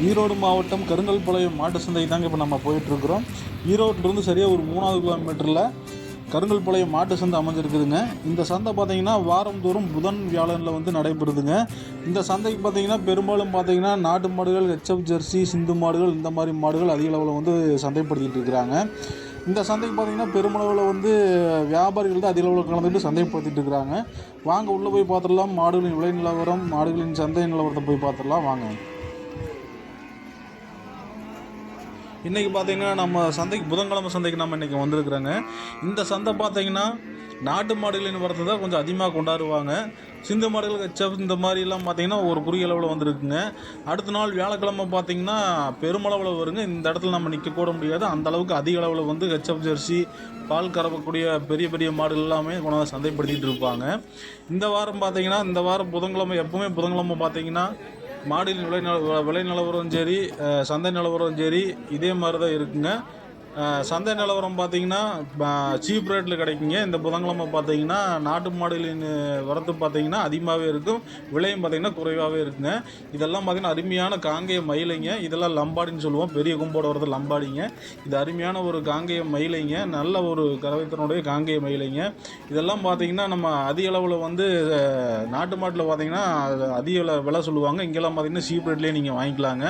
ஈரோடு மாவட்டம் கருங்கல்பாளையம் மாட்டு சந்தை தாங்க இப்போ நம்ம போயிட்டுருக்குறோம். ஈரோட்டிலிருந்து சரியாக ஒரு 3 கிலோமீட்டரில் கருங்கல்பாளையம் மாட்டு சந்தை அமைஞ்சிருக்குதுங்க. இந்த சந்தை பார்த்தீங்கன்னா வாரந்தோறும் புதன் வியாழனில் வந்து நடைபெறுதுங்க. இந்த சந்தைக்கு பார்த்தீங்கன்னா பெரும்பாலும் பார்த்தீங்கன்னா நாட்டு மாடுகள், ஹெச்எஃப் ஜெர்சி, சிந்து மாடுகள், இந்த மாதிரி மாடுகள் அதிக அளவில் வந்து சந்தைப்படுத்திகிட்டு இருக்கிறாங்க. இந்த சந்தைக்கு பார்த்தீங்கன்னா பெருமளவில் வந்து வியாபாரிகள் தான் அதிக அளவில் கலந்துட்டு சந்தைப்படுத்திட்டு இருக்கிறாங்க. வாங்க உள்ளே போய் பார்த்துடலாம். மாடுகளின் விலை நிலவரம், மாடுகளின் சந்தை நிலவரத்தை போய் பார்த்துடலாம் வாங்க. இன்றைக்கி பார்த்திங்கன்னா நம்ம சந்தைக்கு புதன்கிழமை சந்தைக்கு நம்ம இன்றைக்கி வந்திருக்கிறோங்க. இந்த சந்தை பார்த்திங்கன்னா நாட்டு மாடுகளின் வரத்தை தான் கொஞ்சம் அதிகமாக கொண்டாடுவாங்க. சிந்து மாடுகள், ஹெச்எஃப் இந்த மாதிரிலாம் பார்த்திங்கன்னா ஒரு குறுகிய அளவில் வந்துருக்குங்க. அடுத்த நாள் வியாழக்கிழமை பார்த்திங்கன்னா பெருமளவில் வருங்க. இந்த இடத்துல நம்ம நிற்கக்கூட முடியாது, அந்த அளவுக்கு அதிக அளவில் வந்து ஹெச்எஃப் ஜெர்சி, பால் கறக்கக்கூடிய பெரிய பெரிய மாடுகள் எல்லாமே கொண்டாந்து சந்தைப்படுத்திகிட்டு இருப்பாங்க. இந்த வாரம் பார்த்திங்கன்னா இந்த வாரம் புதன்கிழமை, எப்பவுமே புதன்கிழமை பார்த்திங்கன்னா மாடுகளின் விலை நிலவரம் சரி, சந்தை நிலவரம் சரி இதே மாதிரி தான் இருக்குங்க. சந்தை நிலவரம் பார்த்திங்கன்னா சீப் ரேட்டில் கிடைக்குங்க. இந்த புதன்கிழமை பார்த்திங்கன்னா நாட்டு மாடுகளின் வரத்து பார்த்திங்கன்னா அதிகமாகவே இருக்கும், விலையும் பார்த்திங்கன்னா குறைவாகவே இருக்குங்க. இதெல்லாம் பார்த்திங்கன்னா அருமையான காங்கேய மயிலைங்க. இதெல்லாம் லம்பாடின்னு சொல்லுவோம், பெரிய கும்போட வரது லம்பாடிங்க. இது அருமையான ஒரு காங்கேய மயிலைங்க, நல்ல ஒரு கறவைத்தனுடைய காங்கேய மயிலைங்க. இதெல்லாம் பார்த்திங்கன்னா நம்ம அதிக அளவில் வந்து நாட்டு மாட்டில் பார்த்திங்கன்னா அதிக விலை சொல்லுவாங்க. இங்கெல்லாம் பார்த்திங்கன்னா சீப் ரேட்லேயே நீங்கள் வாங்கிக்கலாங்க.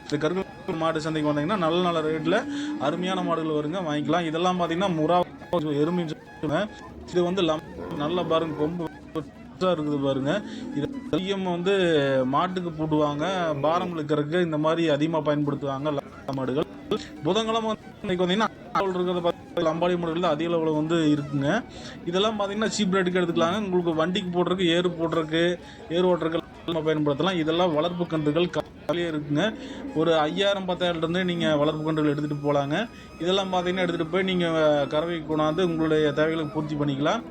இந்த கருங்கல் மாடு சந்தைக்கு வந்தீங்கன்னா நல்ல நல்ல ரேட்டில் அருமையான மாடுகள் வருங்க, வாங்கிக்கலாம். இதெல்லாம் பார்த்தீங்கன்னா முறா எருமைன்னு சொல்லுவாங்க. இது வந்து நல்லா பாருங்க, கொம்பு இருக்குது பாருங்க. இது அதிகம் வந்து மாட்டுக்கு போட்டுவாங்க, பாரம் இழுக்கிறதுக்கு இந்த மாதிரி அதிகமாக பயன்படுத்துவாங்க மாடுகள். புதன்கிழமை இன்னைக்கு வந்தீங்கன்னா இருக்கிறத லம்பாடி மாடுகள் தான் அதிக அளவில் வந்து இருக்குங்க. இதெல்லாம் பார்த்தீங்கன்னா சீப் ரேட்டுக்கு எடுத்துக்கலாங்க. உங்களுக்கு வண்டிக்கு போடுறதுக்கு, ஏறு போடுறதுக்கு, ஏறு ஓட்டுறதுக்கு பயன்படுத்தலாம். இதெல்லாம் வளர்ப்பு கன்றுகள் காலியாக இருக்குங்க. ஒரு 5000-10,000 நீங்கள் வளர்ப்பு கன்றுகள் எடுத்துகிட்டு போகலாங்க. இதெல்லாம் பார்த்தீங்கன்னா எடுத்துகிட்டு போய் நீங்கள் கறவைக்கு கொண்டாந்து உங்களுடைய தேவைகளுக்கு பூர்த்தி பண்ணிக்கலாம்.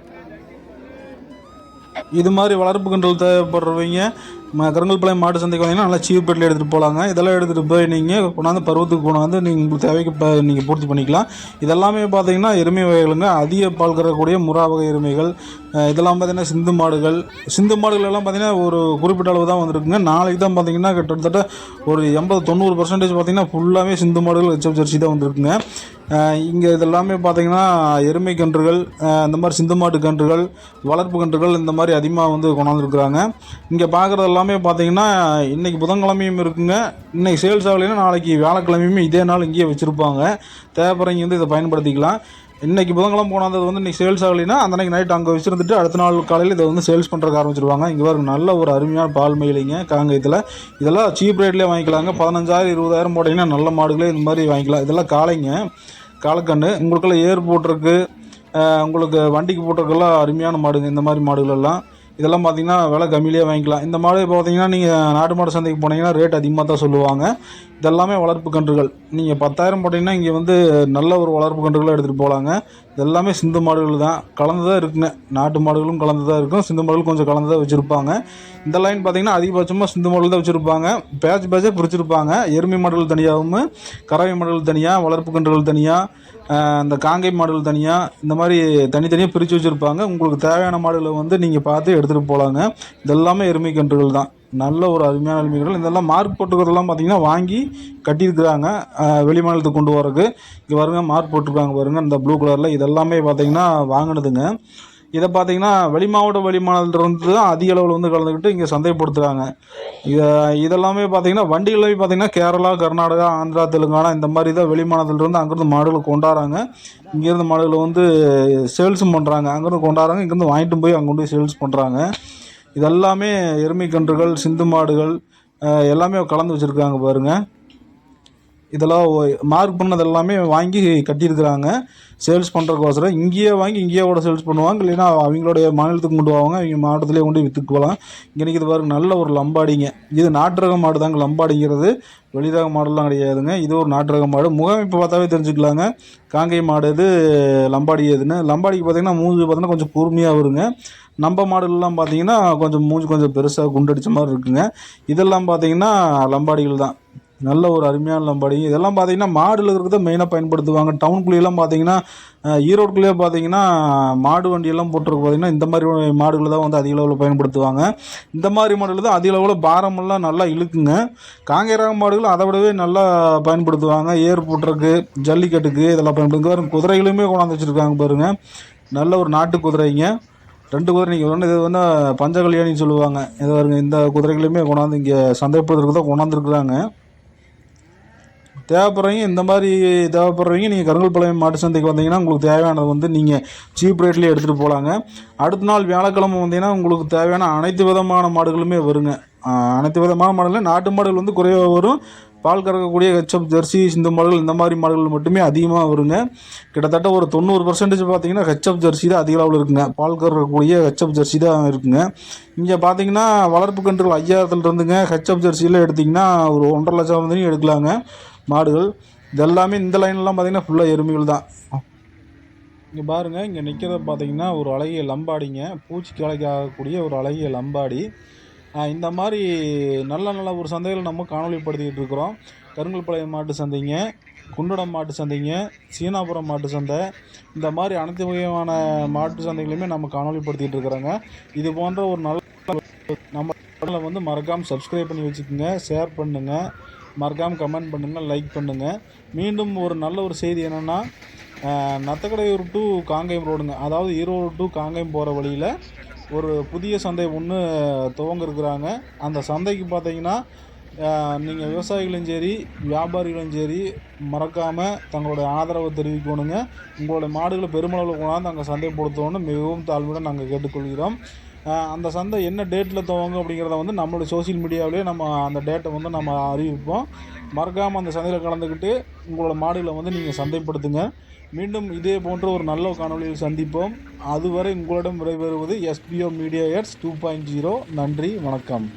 இது மாதிரி வளர்ப்பு கன்றுகள் தேவைப்படுறவங்க கருங்கல்பாளையம் மாட்டு சந்தைக்கு வந்தீங்கன்னா நல்லா சீப் ரேட்டில் எடுத்துகிட்டு போகலாங்க. இதெல்லாம் எடுத்துகிட்டு போய் நீங்கள் கொண்டாந்து பருவத்துக்கு கொண்டாந்து நீங்கள் உங்களுக்கு தேவைக்கு நீங்கள் பூர்த்தி பண்ணிக்கலாம். இதெல்லாமே பார்த்தீங்கன்னா எருமை வகைகளுங்க, அதிக பால் கறக்கக்கூடிய முறா வகை எருமைகள். இதெல்லாம் பார்த்திங்கன்னா சிந்து மாடுகள் எல்லாம் பார்த்திங்கன்னா ஒரு குறிப்பிட்ட அளவு தான் வந்துருக்குங்க. நாளைக்கு தான் பார்த்திங்கன்னா கிட்டத்தட்ட ஒரு 80-90% பார்த்திங்கன்னா ஃபுல்லாகவே சிந்து மாடுகள், ஹெச்எஃப் ஜெர்சி தான் வந்துருக்குங்க. இங்கே இதெல்லாமே பார்த்திங்கன்னா எருமை கன்றுகள், இந்த மாதிரி சிந்து மாட்டு கன்றுகள், வளர்ப்பு கன்றுகள் இந்த மாதிரி அதிகமாக வந்து கொண்டாந்துருக்குறாங்க. இங்கே பார்க்குறது எல்லாமே பார்த்திங்கன்னா இன்றைக்கி புதன்கிழமையும் இருக்குங்க. இன்றைக்கி சேல்ஸ் ஆகலைன்னா நாளைக்கு வியாழக்கிழமையுமே இதே நாள் இங்கேயே வச்சுருப்பாங்க. தேவைப்படுறவங்க வந்து இதை பயன்படுத்திக்கலாம். இன்றைக்கி புதன்கிழமை போனாந்தது வந்து இன்றைக்கி சேல்ஸ் ஆகலைன்னா அந்த அன்றைக்கி நைட் அங்கே வச்சுருந்துட்டு அடுத்த நாள் காலையில் இதை வந்து சேல்ஸ் பண்ணுறதுக்கு ஆரம்பிச்சிருவாங்க. இங்கே வரும் நல்ல ஒரு அருமையான பால் மயிலைங்க காங்கயத்தில். இதெல்லாம் சீப் ரேட்லேயே வாங்கிக்கலாங்க. 15,000-20,000 போட்டிங்கன்னா நல்ல மாடுகளே இந்த மாதிரி வாங்கிக்கலாம். இதெல்லாம் காளைக்கன்று. உங்களுக்கெல்லாம் ஏர் போட்டிருக்கு, உங்களுக்கு வண்டிக்கு போட்டிருக்கெல்லாம் அருமையான மாடுங்க இந்த மாதிரி மாடுகள் எல்லாம். இதெல்லாம் பார்த்திங்கன்னா விலை கம்மியிலே வாங்கிக்கலாம். இந்த மாடு பார்த்திங்கன்னா நீங்கள் நாட்டு மாடு சந்தைக்கு போனீங்கன்னா ரேட் அதிகமாக தான் சொல்லுவாங்க. இதெல்லாமே வளர்ப்பு கன்றுகள். நீங்கள் 10,000 போட்டிங்கன்னா இங்கே வந்து நல்ல ஒரு வளர்ப்பு கன்றுகளை எடுத்துகிட்டு போகலாங்க. இதெல்லாமே சிந்து மாடுகள் தான், கலந்து தான் இருக்குங்க. நாட்டு மாடுகளும் கலந்து தான் இருக்கும், சிந்து மாடுகள் கொஞ்சம் கலந்து தான் வச்சுருப்பாங்க. இந்த லைன் பார்த்திங்கன்னா அதிகபட்சமாக சிந்து மாடுகள் தான் வச்சுருப்பாங்க. பேட்சாக பிரிச்சுருப்பாங்க. எருமை மாடுகள் தனியாகவும், கறவை மாடுகள் தனியாக, வளர்ப்பு கன்றுகள் தனியாக, இந்த காங்கை மாடுகள் தனியாக, இந்த மாதிரி தனித்தனியாக பிரித்து வச்சுருப்பாங்க. உங்களுக்கு தேவையான மாடுகளை வந்து நீங்கள் பார்த்து எடுத்துகிட்டு போகலாங்க. இதெல்லாமே எருமை கன்றுகள் தான், நல்ல ஒரு அருமையான எருமைகள். இதெல்லாம் மார்க் போட்டுக்கிறதெல்லாம் பார்த்திங்கன்னா வாங்கி கட்டியிருக்கிறாங்க வெளி மாநிலத்துக்கு கொண்டு வரக்கு. இங்கே பாருங்க மார்க் போட்டிருக்காங்க பாருங்கள், இந்த ப்ளூ கலரில். இதெல்லாமே பார்த்திங்கன்னா வாங்கினதுங்க. இதை பார்த்திங்கன்னா வெளி மாநிலத்திலிருந்து தான் அதிக அளவில் வந்து கலந்துக்கிட்டு இங்கே சந்தைப்படுத்துகிறாங்க. இதெல்லாமே பார்த்திங்கன்னா வண்டிகளில் பார்த்திங்கன்னா கேரளா, கர்நாடகா, ஆந்திரா, தெலுங்கானா இந்த மாதிரி தான் வெளி மாநிலத்திலிருந்து அங்கேருந்து மாடுகளை கொண்டாடுறாங்க. இங்கேருந்து மாடுகளை வந்து சேல்ஸும் பண்ணுறாங்க. அங்கேருந்து கொண்டாடுறாங்க, இங்கேருந்து வாங்கிட்டு போய் அங்கே கொண்டு போய் சேல்ஸ் பண்ணுறாங்க. இதெல்லாமே எருமை கன்றுகள், சிந்து மாடுகள் எல்லாமே கலந்து வச்சுருக்காங்க பாருங்கள். இதெல்லாம் மார்க் பண்ணது எல்லாமே வாங்கி கட்டியிருக்கிறாங்க சேல்ஸ் பண்ணுறதுக்கோசரம். இங்கேயே வாங்கி இங்கேயே கூட சேல்ஸ் பண்ணுவாங்க, இல்லைன்னா அவங்களுடைய மாநிலத்துக்கு கொண்டு போவாங்க, அவங்க மாவட்டத்திலே கொண்டு விற்றுக்கு போகலாம். இங்கே நிற்கிறது பாருங்க, நல்ல ஒரு லம்பாடிங்க. இது நாட்டு ரக மாடு தாங்க. லம்பாடிங்கிறது வெளிரக மாடுலாம் கிடையாதுங்க. இது ஒரு நாட்டு ரக மாடு. முகமைப்பு பார்த்தாவே தெரிஞ்சுக்கலாங்க காங்கை மாடு இது, லம்பாடி எதுன்னு. லம்பாடிக்கு பார்த்திங்கன்னா மூஞ்சி பார்த்திங்கன்னா கொஞ்சம் கூர்மையாக வருங்க. நம்ம மாடுகள்லாம் பார்த்திங்கன்னா கொஞ்சம் மூஞ்சி கொஞ்சம் பெருசாக குண்டடிச்ச மாதிரி இருக்குங்க. இதெல்லாம் பார்த்திங்கன்னா லம்பாடிகள் தான். நல்ல ஒரு அருமையான லம்பாடி. இதெல்லாம் பார்த்தீங்கன்னா மாடுல இருக்கிறத மெயினாக பயன்படுத்துவாங்க. டவுனுக்குள்ளேயெல்லாம் பார்த்தீங்கன்னா ஈரோடுக்குள்ளேயே பார்த்தீங்கன்னா மாடு வண்டியெல்லாம் போட்டிருக்கு பார்த்தீங்கன்னா இந்த மாதிரி மாடுகளை தான் வந்து அதிக அளவில் பயன்படுத்துவாங்க. இந்த மாதிரி மாடுகள் தான் அதிக அளவில் பாரமெல்லாம் நல்லா இழுக்குங்க. காங்கேய ரக மாடுகள் அதை விடவே நல்லா பயன்படுத்துவாங்க. ஏர் பூட்டுறக்கு, ஜல்லிக்கட்டுக்கு இதெல்லாம் பயன்படுத்துவாங்க. குதிரைகளுமே கொண்டாந்து வச்சுருக்காங்க பாருங்கள். நல்ல ஒரு நாட்டு குதிரைங்க. 2 குதிரை நீங்கள் சொன்ன இது வந்து பஞ்சகல்யாணின்னு சொல்லுவாங்க. இது பாருங்க, இந்த குதிரைகளையுமே கொண்டாந்து இங்கே சந்தைப்படுத்துறதுக்கு தான் கொண்டாந்துருக்குறாங்க. தேவைப்படுறவங்க இந்த மாதிரி தேவைப்படுறவங்க நீங்கள் கருங்கல்பாளையம் மாட்டு சந்தைக்கு வந்தீங்கன்னா உங்களுக்கு தேவையானது வந்து நீங்கள் சீப் ரேட்லேயே எடுத்துகிட்டு போகலாங்க. அடுத்த நாள் வியாழக்கிழமை வந்தீங்கன்னா உங்களுக்கு தேவையான அனைத்து விதமான மாடுகளுமே வருங்க. அனைத்து விதமான மாடுகளும் நாட்டு மாடுகள் வந்து குறைவாக வரும். பால் கறக்கக்கூடிய ஹெச்எப் ஜெர்சி சிந்து மாடுகள் இந்த மாதிரி மாடுகள் மட்டுமே அதிகமாக வருங்க. கிட்டத்தட்ட ஒரு 90% பார்த்தீங்கன்னா ஹெச்எப் ஜெர்சி தான் அதிக அளவில் இருக்குங்க. பால் கறக்கக்கூடிய ஹெச்எப் ஜெர்சி தான் இருக்குங்க. இங்கே பார்த்தீங்கன்னா வளர்ப்பு கன்றுகள் 5000 இருந்துங்க. ஹெச்எப் ஜெர்சியில் எடுத்திங்கன்னா ஒரு 1,50,000 வரையும் எடுக்கலாங்க மாடுகள். இதெல்லாமே இந்த லைன்லாம் பார்த்தீங்கன்னா ஃபுல்லாக எருமைகள் தான். இங்கே பாருங்கள், இங்கே நிற்கிறத பார்த்தீங்கன்னா ஒரு அழகிய லம்பாடிங்க. பூச்சிக்கு அழகாகக்கூடிய ஒரு அழகிய லம்பாடி. இந்த மாதிரி நல்ல நல்ல ஒரு சந்தைகளை நம்ம காணொலிப்படுத்திக்கிட்டு இருக்கிறோம். கருங்கல்பாளையம் மாட்டு சந்தைங்க, குண்டடம் மாட்டு சந்தைங்க, சீனாபுரம் மாட்டு சந்தை, இந்த மாதிரி அனைத்து வகையான மாட்டு சந்தைகளையுமே நம்ம காணொலிப்படுத்திகிட்டு இருக்கிறோங்க. இது போன்ற ஒரு நல்ல நம்ம சேனலை வந்து மறக்காமல் சப்ஸ்கிரைப் பண்ணி வச்சுக்கோங்க, ஷேர் பண்ணுங்கள், மறக்காமல் கமெண்ட் பண்ணுங்கள், லைக் பண்ணுங்கள். மீண்டும் ஒரு நல்ல ஒரு செய்தி என்னென்னா, நத்தக்கடையூர் டு காங்கேயம் ரோடுங்க, அதாவது ஈரோடு டு காங்கேயம் போகிற வழியில் ஒரு புதிய சந்தை ஒன்று துவங்க இருக்கிறாங்க. அந்த சந்தைக்கு பார்த்தீங்கன்னா நீங்கள் விவசாயிகளும் சரி வியாபாரிகளும் சரி மறக்காமல் தங்களுடைய ஆதரவை தெரிவிக்கணுங்க. உங்களுடைய மாடுகளை பெருமளவில் கொண்டாந்து அங்கே சந்தைப்படுத்தணும்னு மிகவும் தாழ்மையுடன் நாங்கள் கேட்டுக்கொள்கிறோம். அந்த சந்தை என்ன டேட்டில் துவங்கும் அப்படிங்கிறத வந்து நம்மளுடைய சோசியல் மீடியாவிலே நம்ம அந்த டேட்டை வந்து நம்ம அறிவிப்போம். மறக்காமல் அந்த சந்தையில் கலந்துக்கிட்டு உங்களோட மாடுகளை வந்து நீங்கள் சந்தைப்படுத்துங்க. மீண்டும் இதே போன்ற ஒரு நல்ல காணொளியில் சந்திப்போம். அதுவரை உங்களிடம் விடைபெறுவது SBO மீடியா எட்ஸ் 2.0. நன்றி, வணக்கம்.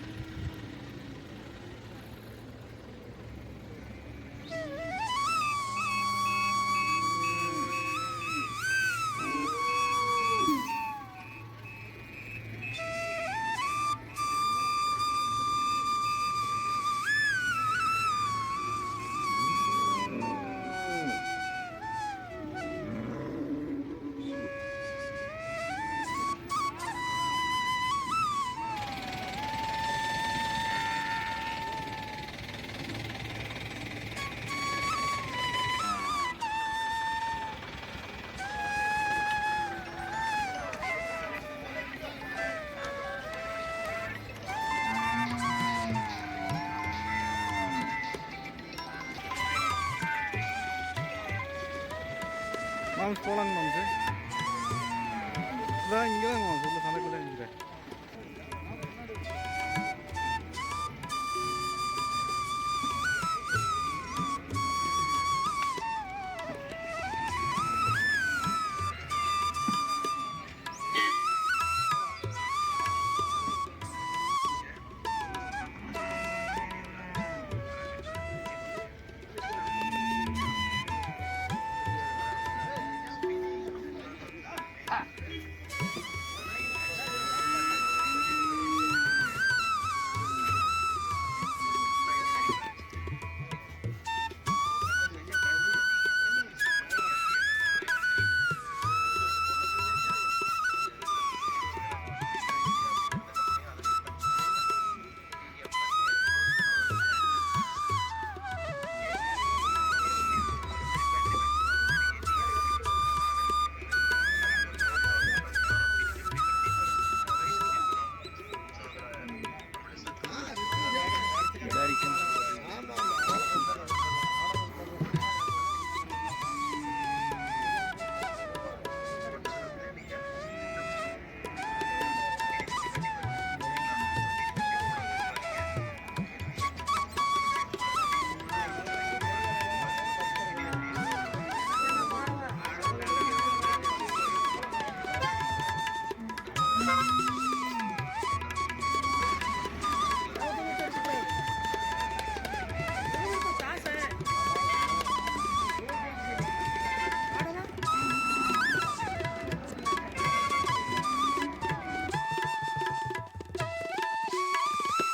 மாம்ஸ் போகலாங்க மாம்ஸு. இதான் இங்கே தான் மாம்ஸ் உள்ள சந்தைக்குள்ள